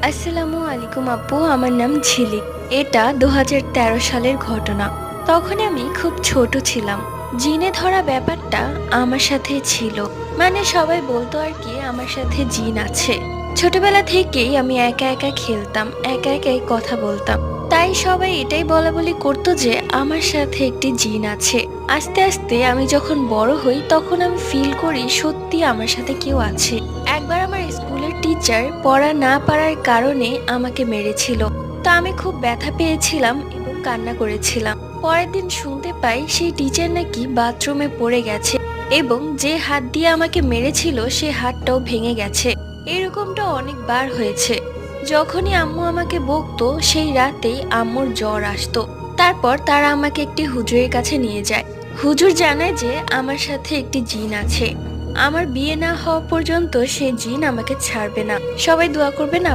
আসসালামু আলাইকুম আপু, আমার নাম ঝিলিক। এটা 2013 সালের ঘটনা। তখন আমি খুব ছোট ছিলাম। জিনে ধরা ব্যাপারটা আমার সাথে ছিল। মানে সবাই বলতো আর কি আমার সাথে জিন আছে। ছোটবেলা থেকেই আমি একা একা খেলতাম, একা একাই কথা বলতাম। তাই সবাই এটাই বলা বলি করতো যে আমার সাথে একটি জিন আছে। আস্তে আস্তে আমি যখন বড় হই তখন আমি ফিল করি সত্যি আমার সাথে কেউ আছে। একবার আমার স্কুলের টিচার পড়া না পারার কারণে আমাকে মেরেছিল। তা আমি খুব ব্যথা পেয়েছিলাম এবং কান্না করেছিলাম। পরের দিন শুনতে পাই সেই টিচার নাকি বাথরুমে পড়ে গেছে এবং যে হাত দিয়ে আমাকে মেরেছিল সে হাতটাও ভেঙে গেছে। এরকমটা অনেকবার হয়েছে। যখনই আম্মু আমাকে বকতো সেই রাতেই আম্মুর জ্বর আসতো। তারপর তারা আমাকে একটি হুজুরের কাছে নিয়ে যায়। হুজুর জানায় যে আমার সাথে একটি জিন আছে। আমার বিয়ে না হওয়া পর্যন্ত সে জিন আমাকে ছাড়বে না। সবাই দোয়া করবেন।